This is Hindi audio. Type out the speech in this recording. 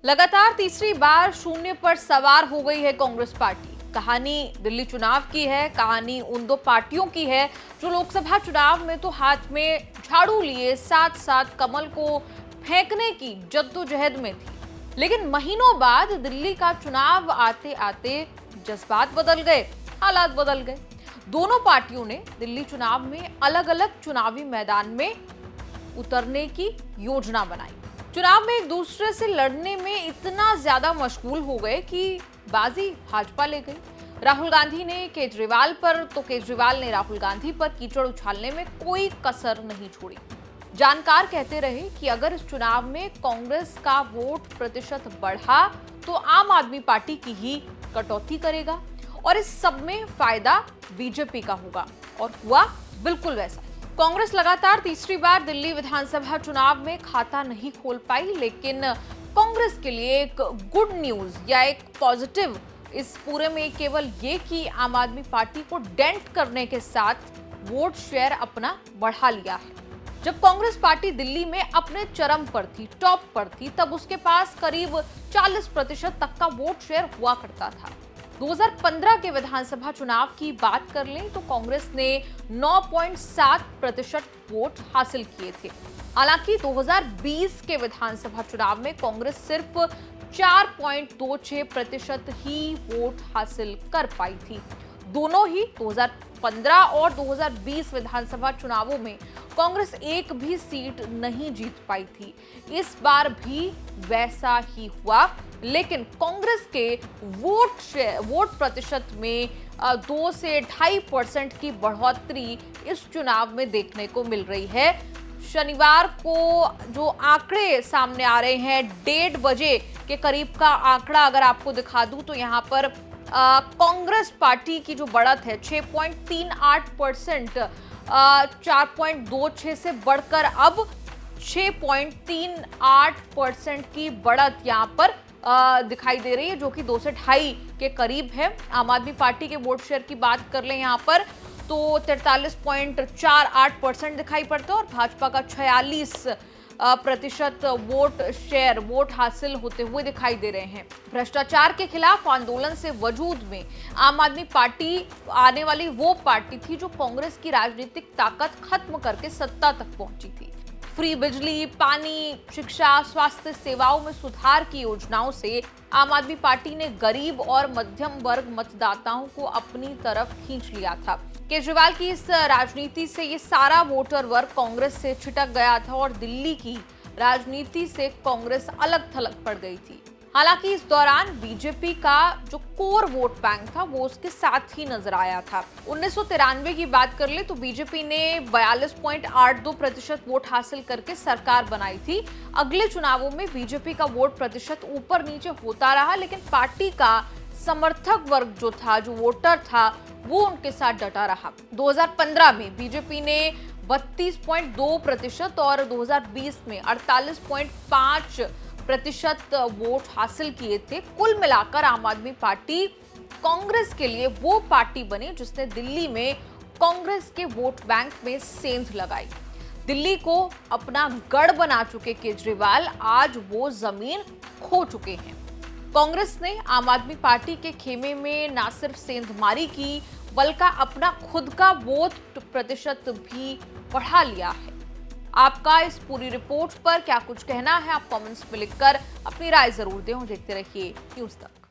लगातार तीसरी बार शून्य पर सवार हो गई है कांग्रेस पार्टी। कहानी दिल्ली चुनाव की है, कहानी उन दो पार्टियों की है जो लोकसभा चुनाव में तो हाथ में झाड़ू लिए साथ साथ कमल को फेंकने की जद्दोजहद में थी, लेकिन महीनों बाद दिल्ली का चुनाव आते आते जज्बात बदल गए, हालात बदल गए। दोनों पार्टियों ने दिल्ली चुनाव में अलग अलग चुनावी मैदान में उतरने की योजना बनाई। चुनाव में एक दूसरे से लड़ने में इतना ज्यादा मशगूल हो गए कि बाजी भाजपा ले गई। राहुल गांधी ने केजरीवाल पर तो केजरीवाल ने राहुल गांधी पर कीचड़ उछालने में कोई कसर नहीं छोड़ी। जानकार कहते रहे कि अगर इस चुनाव में कांग्रेस का वोट प्रतिशत बढ़ा तो आम आदमी पार्टी की ही कटौती करेगा और इस सब में फायदा बीजेपी का होगा, और हुआ बिल्कुल वैसा। कांग्रेस लगातार तीसरी बार दिल्ली विधानसभा चुनाव में खाता नहीं खोल पाई, लेकिन कांग्रेस के लिए एक गुड न्यूज या एक पॉजिटिव इस पूरे में केवल ये कि आम आदमी पार्टी को डेंट करने के साथ वोट शेयर अपना बढ़ा लिया है। जब कांग्रेस पार्टी दिल्ली में अपने चरम पर थी, टॉप पर थी, तब उसके पास करीब 40% तक का वोट शेयर हुआ करता था। 2015 के विधानसभा चुनाव की बात कर लें तो कांग्रेस ने 9.7% वोट हासिल किए थे। हालांकि 2020 के विधानसभा चुनाव में कांग्रेस सिर्फ 4.26% ही वोट हासिल कर पाई थी। दोनों ही 2015 और 2020 विधानसभा चुनावों में कांग्रेस एक भी सीट नहीं जीत पाई थी। इस बार भी वैसा ही हुआ, लेकिन कांग्रेस के वोट प्रतिशत में 2 से 2.5% की बढ़ोतरी इस चुनाव में देखने को मिल रही है। शनिवार को जो आंकड़े सामने आ रहे हैं, 1:30 बजे के करीब का आंकड़ा अगर आपको दिखा दूं तो यहाँ पर कांग्रेस पार्टी की जो बढ़त है 6.38%, 4.26 से बढ़कर अब 6.38% की बढ़त यहाँ पर दिखाई दे रही है, जो कि 2 से 2.5 के करीब है। आम आदमी पार्टी के वोट शेयर की बात कर लें यहाँ पर तो 43.48% दिखाई पड़ता है और भाजपा का 46% वोट हासिल होते हुए दिखाई दे रहे हैं। भ्रष्टाचार के खिलाफ आंदोलन से वजूद में आम आदमी पार्टी आने वाली वो पार्टी थी जो कांग्रेस की राजनीतिक ताकत खत्म करके सत्ता तक पहुंची थी। फ्री बिजली, पानी, शिक्षा, स्वास्थ्य सेवाओं में सुधार की योजनाओं से आम आदमी पार्टी ने गरीब और मध्यम वर्ग मतदाताओं को अपनी तरफ खींच लिया था। केजरीवाल की इस राजनीति से ये सारा वोटर वर्ग कांग्रेस से छिटक गया था और दिल्ली की राजनीति से कांग्रेस अलग थलग पड़ गई थी। हालांकि इस दौरान बीजेपी का जो कोर वोट बैंक था वो उसके साथ ही नजर आया था। 1993 की बात कर ले तो बीजेपी ने 42.82% वोट हासिल करके सरकार बनाई थी। अगले चुनावों में बीजेपी का वोट प्रतिशत ऊपर नीचे होता रहा, लेकिन पार्टी का समर्थक वर्ग जो था, जो वोटर था, वो उनके साथ डटा रहा। 2015 में बीजेपी ने 32.2% और 2020 में 48.5% वोट हासिल किए थे। कुल मिलाकर आम आदमी पार्टी कांग्रेस के लिए वो पार्टी बनी जिसने दिल्ली में कांग्रेस के वोट बैंक में सेंध लगाई। दिल्ली को अपना गढ़ बना चुके केजरीवाल आज वो जमीन खो चुके हैं। कांग्रेस ने आम आदमी पार्टी के खेमे में ना सिर्फ सेंधमारी की, बल्कि अपना खुद का वोट प्रतिशत भी बढ़ा लिया है। आपका इस पूरी रिपोर्ट पर क्या कुछ कहना है, आप कमेंट्स में लिखकर अपनी राय जरूर दें और देखते रहिए न्यूज़ तक।